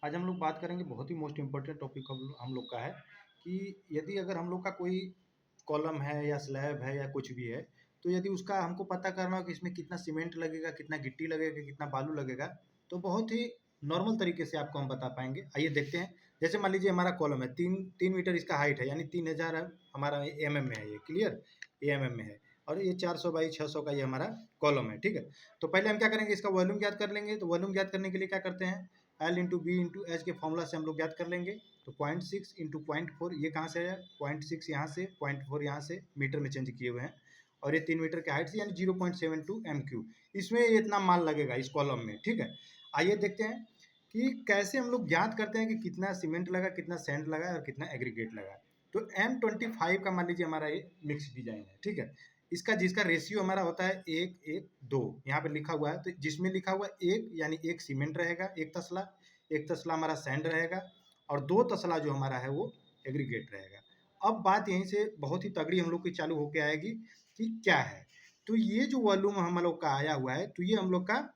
आज हम लोग बात करेंगे बहुत ही मोस्ट इम्पोर्टेंट टॉपिक हम लोग का है कि यदि अगर हम लोग का कोई कॉलम है या स्लैब है या कुछ भी है, तो यदि उसका हमको पता करना हो कि इसमें कितना सीमेंट लगेगा, कितना गिट्टी लगेगा, कितना बालू लगेगा, तो बहुत ही नॉर्मल तरीके से आपको हम बता पाएंगे। आइए देखते हैं। जैसे मान लीजिए हमारा कॉलम है, 3 मीटर इसका हाइट है, यानी 3000 हमारा एम में है, ये क्लियर, ये एम में है। और ये 400 बाई 600 का ये हमारा कॉलम है, ठीक है। तो पहले हम क्या करेंगे, इसका वॉल्यूम ज्ञात कर लेंगे। तो वॉल्यूम ज्ञात करने के लिए क्या करते हैं, L into B into H के फॉर्मूला से हम लोग ज्ञात कर लेंगे। तो 0.6 इंटू 0.4, ये कहाँ से है, 0.6 यहाँ से, 0.4 यहाँ से, मीटर में चेंज किए हुए हैं। और ये 3 मीटर के हाइट से, यानी 0.72 MQ, इसमें ये इतना मान लगेगा इस कॉलम में, ठीक है। आइए देखते हैं कि कैसे हम लोग ज्ञात करते हैं कि कितना सीमेंट लगा, कितना सैंड लगा और कितना एग्रीगेट लगा। तो M25 का मान लीजिए हमारा ये मिक्स डिजाइन है, ठीक है। इसका जिसका रेशियो हमारा होता है 1:1:2, यहाँ पे लिखा हुआ है। तो जिसमें लिखा हुआ एक, यानी एक सीमेंट रहेगा, एक तसला, एक तसला हमारा सैंड रहेगा, और 2 तसला जो हमारा है वो एग्रीगेट रहेगा। अब बात यहीं से बहुत ही तगड़ी हम लोग की चालू होके आएगी कि क्या है। तो ये जो वॉल्यूम हम लोग का आया हुआ है, तो ये हम लोग का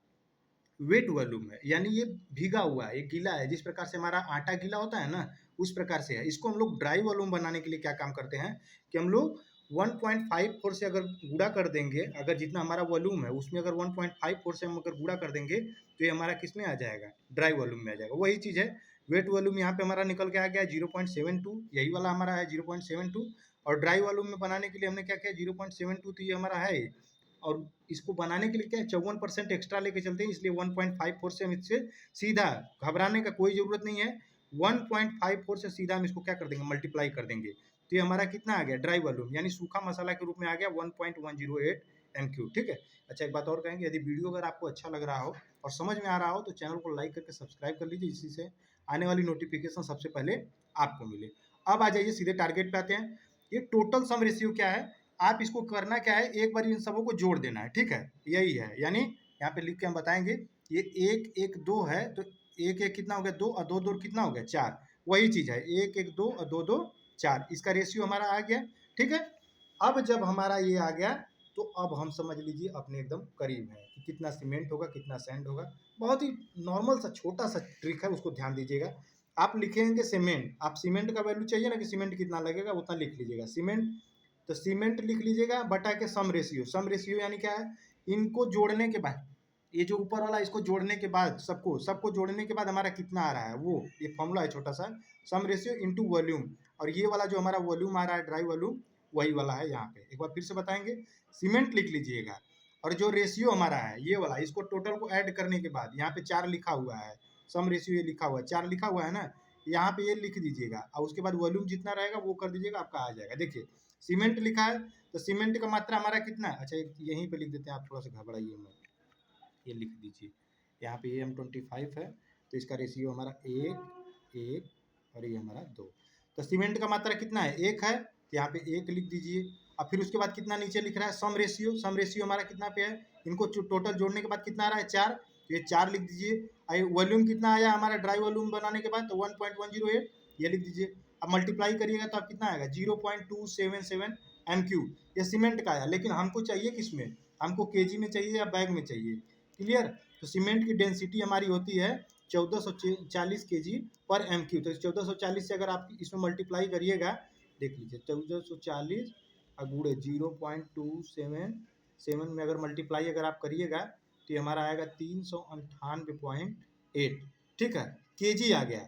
वेट वॉल्यूम है, यानी ये भीगा हुआ है, ये गीला है। जिस प्रकार से हमारा आटा गीला होता है ना, उस प्रकार से है। इसको हम लोग ड्राई वॉल्यूम बनाने के लिए क्या काम करते हैं कि हम लोग 1.54 से अगर गुणा कर देंगे, अगर जितना हमारा वॉल्यूम है उसमें अगर 1.54 से हम अगर गुणा कर देंगे, तो ये हमारा किस में आ जाएगा, ड्राई वॉल्यूम में आ जाएगा। वही चीज़ है, वेट वॉल्यूम यहाँ पे हमारा निकल के आ गया 0.72, यही वाला हमारा है 0.72। और ड्राई वॉल्यूम में बनाने के लिए हमने क्या किया, 0.72, तो ये हमारा है। और इसको बनाने के लिए क्या है, 54% एक्स्ट्रा लेके चलते हैं, इसलिए 1.54 से हम इससे सीधा, घबराने का कोई जरूरत नहीं है, 1.54 से सीधा हम इसको क्या कर देंगे, मल्टीप्लाई कर देंगे। तो ये हमारा कितना आ गया, ड्राई वॉल्यूम, यानी सूखा मसाला के रूप में आ गया 1.108 MQ, ठीक है। अच्छा, एक बात और कहेंगे, यदि वीडियो अगर आपको अच्छा लग रहा हो और समझ में आ रहा हो, तो चैनल को लाइक करके सब्सक्राइब कर लीजिए, इसी से आने वाली नोटिफिकेशन सबसे पहले आपको मिले। अब आ जाइए सीधे टारगेट पे आते हैं। ये टोटल सम रेशियो क्या है, आप इसको करना क्या है, एक बार इन सबों को जोड़ देना है, ठीक है। यही है, यानी यहाँ पे लिख के हम बताएंगे, ये 1:1:2 है, तो 1:1 कितना हो गया, 2, और 2:2 कितना हो गया, 4। वही चीज है, 1:1:2 और 2:2 4, इसका रेशियो हमारा आ गया, ठीक है। अब जब हमारा ये आ गया, तो अब हम समझ लीजिए अपने एकदम करीब है कि कितना सीमेंट होगा, कितना सैंड होगा। बहुत ही नॉर्मल सा छोटा सा ट्रिक है, उसको ध्यान दीजिएगा। आप लिखेंगे सीमेंट, आप सीमेंट का वैल्यू चाहिए ना कि सीमेंट कितना लगेगा, उतना लिख लीजिएगा सीमेंट। तो सीमेंट लिख लीजिएगा बटा के सम रेशियो। सम रेशियो यानी क्या है, इनको जोड़ने के बाद, ये जो ऊपर वाला इसको जोड़ने के बाद, सबको सबको जोड़ने के बाद हमारा कितना आ रहा है, वो ये फॉर्मूला है छोटा सा, सम रेशियो इनटू वॉल्यूम। और ये वाला जो हमारा वॉल्यूम आ रहा है, ड्राई वॉल्यूम, वही वाला है यहाँ पे। एक बार फिर से बताएंगे, सीमेंट लिख लीजिएगा, और जो रेशियो हमारा है ये वाला, इसको टोटल को ऐड करने के बाद यहाँ पे 4 लिखा हुआ है, सम रेशियो ये लिखा हुआ है, 4 लिखा हुआ है ना, यहाँ पे ये लिख दीजिएगा, और उसके बाद वॉल्यूम जितना रहेगा वो कर दीजिएगा, आपका आ जाएगा। देखिए सीमेंट लिखा है, तो सीमेंट का मात्रा हमारा कितना है, अच्छा यहीं पे लिख देते हैं, आप थोड़ा सा घबराइए मत, ये लिख दीजिए। यहाँ पे M25 है, तो इसका रेशियो हमारा 1:1, और ये हमारा 2। तो सीमेंट का मात्रा कितना है, 1 है, तो यहाँ पे 1 लिख दीजिए। अब फिर उसके बाद कितना नीचे लिख रहा है, सम रेशियो, सम रेशियो हमारा कितना पे है, इनको टोटल जोड़ने के बाद कितना आ रहा है, 4, तो ये 4 लिख दीजिए। वॉल्यूम कितना आया हमारा ड्राई वॉल्यूम बनाने के बाद, तो 1.108, ये लिख दीजिए। अब मल्टीप्लाई करिएगा तो आप कितना आएगा, 0.277 MQ, ये सीमेंट का आया। लेकिन हमको चाहिए किस में, हमको केजी में चाहिए या बैग में चाहिए, क्लियर। तो सीमेंट की डेंसिटी हमारी होती है 1440 kg पर MQ। तो 1440 से अगर आप इसमें मल्टीप्लाई करिएगा, देख लीजिए 1440 और गुड़े 0.277 में अगर मल्टीप्लाई अगर आप करिएगा, तो ये हमारा आएगा 398.8, ठीक है। केजी आ गया,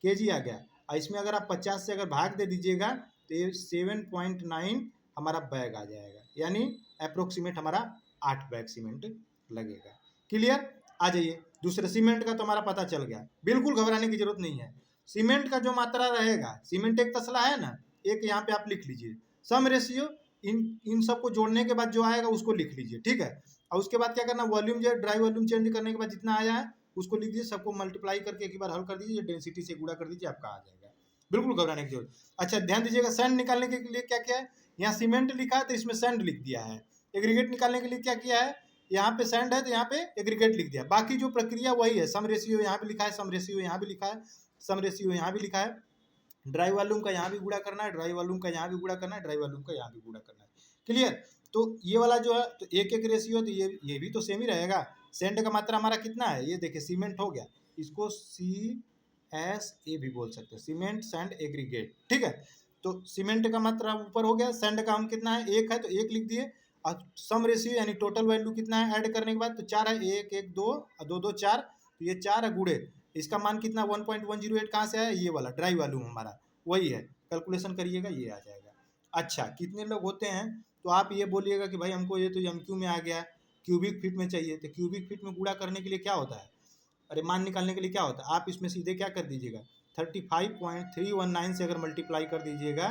केजी आ गया। और इसमें अगर आप 50 से अगर भाग दे दीजिएगा, तो ये 7.9 हमारा बैग आ जाएगा, यानी अप्रोक्सीमेट हमारा 8 बैग सीमेंट लगेगा, क्लियर। आ जाइए, दूसरे सीमेंट का तो हमारा पता चल गया, बिल्कुल घबराने की जरूरत नहीं है। सीमेंट का जो मात्रा रहेगा, सीमेंट एक तसला है ना, एक यहाँ पे आप लिख लीजिए, सम रेशियो, इन इन सबको जोड़ने के बाद जो आएगा उसको लिख लीजिए, ठीक है। और उसके बाद क्या करना, वॉल्यूम जो ड्राई वॉल्यूम चेंज करने के बाद जितना आया है उसको लिख दीजिए, सबको मल्टीप्लाई करके एक बार हल कर दीजिए, डेंसिटी से गुणा कर दीजिए, आपका आ जाएगा, बिल्कुल घबराने की जरूरत। अच्छा ध्यान दीजिएगा, सैंड निकालने के लिए क्या किया है, यहाँ सीमेंट लिखा है तो इसमें सैंड लिख दिया है। एग्रीगेट निकालने के लिए क्या किया है, यहाँ पे सैंड है तो यहाँ पे एग्रीगेट लिख दिया। बाकी जो प्रक्रिया वही है, सम रेशियो यहाँ पे लिखा है, सम रेशियो यहाँ भी लिखा है, सम रेशियो यहाँ भी लिखा है। ड्राई वॉल्यूम का यहाँ भी गुणा करना है, ड्राई वॉल्यूम का यहाँ भी गुणा करना है, ड्राई वॉल्यूम का यहाँ भी गुणा करना है, क्लियर। तो ये वाला जो है, तो एक एक रेशियो, तो ये भी तो सेम ही रहेगा। सैंड का मात्रा हमारा कितना है, ये देखिए सीमेंट हो गया, इसको SE भी बोल सकते हैं, सीमेंट सैंड एग्रीगेट, ठीक है। तो सीमेंट का मात्रा ऊपर हो गया, सैंड का हम कितना है 1 है तो 1 लिख दिए, और सम रेशियो यानी टोटल वैल्यू कितना है ऐड करने के बाद तो 4 है, 1 1 2 और 2 2 4, तो ये 4 है गुड़े, इसका मान कितना 1.108 कहाँ से आया, ये वाला ड्राई वॉल्यूम हमारा वही है, कैलकुलेशन करिएगा ये आ जाएगा। अच्छा कितने लोग होते हैं, तो आप ये बोलिएगा कि भाई हमको ये तो MQ में आ गया, क्यूबिक फीट में चाहिए, तो क्यूबिक फीट में गुणा करने के लिए क्या होता है, अरे मान निकालने के लिए क्या होता है, आप इसमें सीधे क्या कर दीजिएगा 35.319 से अगर मल्टीप्लाई कर दीजिएगा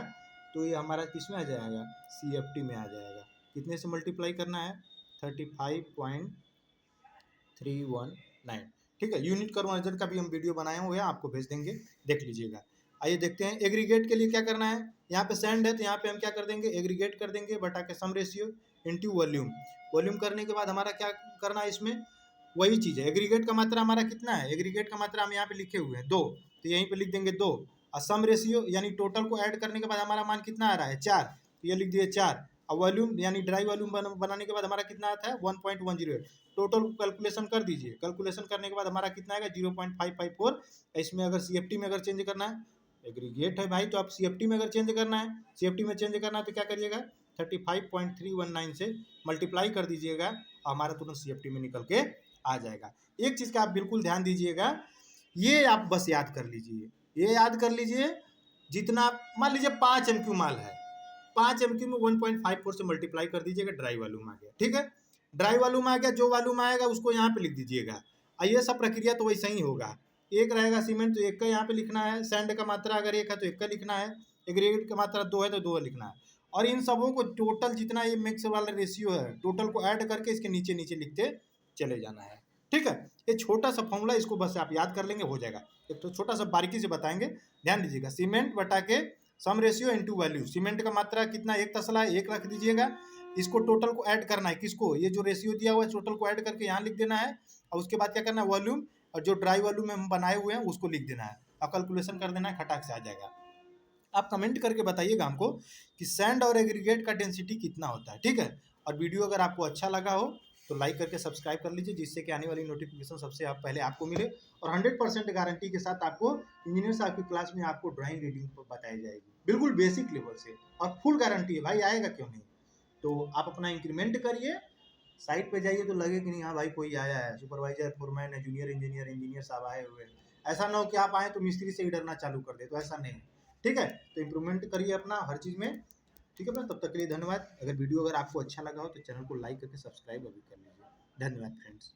तो ये हमारा किस में आ जाएगा, CFT में आ जाएगा। कितने से मल्टीप्लाई करना है 35.319, ठीक है। यूनिट कन्वर्जन का भी हम वीडियो बनाए हुए हैं, आपको भेज देंगे, देख लीजिएगा। आइए देखते हैं एग्रीगेट के लिए क्या करना है, यहाँ पे सैंड है तो यहाँ पे हम क्या कर देंगे एग्रीगेट कर देंगे बटा के सम रेशियो इनटू वॉल्यूम, वॉल्यूम करने के बाद हमारा क्या करना है इसमें वही चीज़ है, एग्रीगेट का मात्रा हमारा कितना है, एग्रीगेट का मात्रा हम यहाँ पे लिखे हुए हैं 2, तो यहीं पे लिख देंगे 2, और सम रेशियो यानी टोटल को ऐड करने के बाद हमारा मान कितना आ रहा है 4, तो ये लिख दिए 4, और वॉल्यूम यानी ड्राई वॉल्यूम बनाने के बाद हमारा कितना आता है 1.108, टोटल कैलकुलेशन कर दीजिए, कैलकुलेशन करने के बाद हमारा कितना आएगा 0.554, इसमें अगर CFT में अगर चेंज करना है, एग्रीगेट है भाई तो आप CFT में अगर चेंज करना है, CFT में चेंज करना है तो क्या करिएगा 35.319 से मल्टीप्लाई कर दीजिएगा, और हमारा तुरंत CFT में निकल के आ जाएगा। एक चीज़ का आप बिल्कुल ध्यान दीजिएगा, ये आप बस याद कर लीजिए, ये याद कर लीजिए, जितना मान लीजिए 5 MQ माल है, 5 MQ में 1.54 से मल्टीप्लाई कर दीजिएगा, ड्राई वॉल्यूम आ गया, ठीक है। ड्राई वॉल्यूम आ गया, जो वॉल्यूम आएगा उसको यहाँ पे लिख दीजिएगा, और ये सब प्रक्रिया तो वैसा ही होगा, एक रहेगा सीमेंट तो 1 का यहाँ पे लिखना है, सैंड का मात्रा अगर 1 है तो 1 का लिखना है, एग्रीगेट का मात्रा 2 है तो 2 लिखना है, और इन सबों को टोटल जितना ये मिक्स वाला रेशियो है टोटल को ऐड करके इसके नीचे नीचे लिखते चले जाना है, ठीक है। ये छोटा सा फॉर्मूला, इसको बस आप याद कर लेंगे हो जाएगा, एक तो छोटा सा बारीकी से बताएंगे, ध्यान दीजिएगा, सीमेंट बटा के सम रेशियो इनटू वैल्यू, सीमेंट का मात्रा कितना 1 तसला है 1 रख दीजिएगा, इसको टोटल को ऐड करना है, किसको, ये जो रेशियो दिया हुआ है टोटल को ऐड करके यहाँ लिख देना है, और उसके बाद क्या करना है वॉल्यूम, और जो ड्राई वॉल्यूम हम बनाए हुए हैं उसको लिख देना है, और कैलकुलेशन कर देना है, खटाक से आ जाएगा। आप कमेंट करके बताइएगा हमको कि सैंड और एग्रीगेट का डेंसिटी कितना होता है, ठीक है। और वीडियो अगर आपको अच्छा लगा हो तो लाइक करके सब्सक्राइब कर लीजिए, जिससे कि आने वाली नोटिफिकेशन सबसे पहले आपको मिले, और 100% गारंटी के साथ आपको इंजीनियर साहब की क्लास में आपको ड्राइंग रीडिंग बताई जाएगी, बिल्कुल बेसिक लेवल से, और फुल गारंटी है भाई, आएगा क्यों नहीं। तो आप अपना इंक्रीमेंट करिए, साइट पे जाइए तो लगे कि नहीं हाँ भाई कोई आया है, सुपरवाइजर फोरमैन है, जूनियर इंजीनियर इंजीनियर साहब आए हुए हैं, ऐसा ना हो कि आप आए तो मिस्त्री से ही डरना चालू कर दे, तो ऐसा नहीं, ठीक है। तो इम्प्रूवमेंट करिए अपना हर चीज़ में, ठीक है फ्रेंड्स, तब तक के लिए धन्यवाद। अगर वीडियो अगर आपको अच्छा लगा हो तो चैनल को लाइक करके सब्सक्राइब अभी कर लीजिए, धन्यवाद फ्रेंड्स।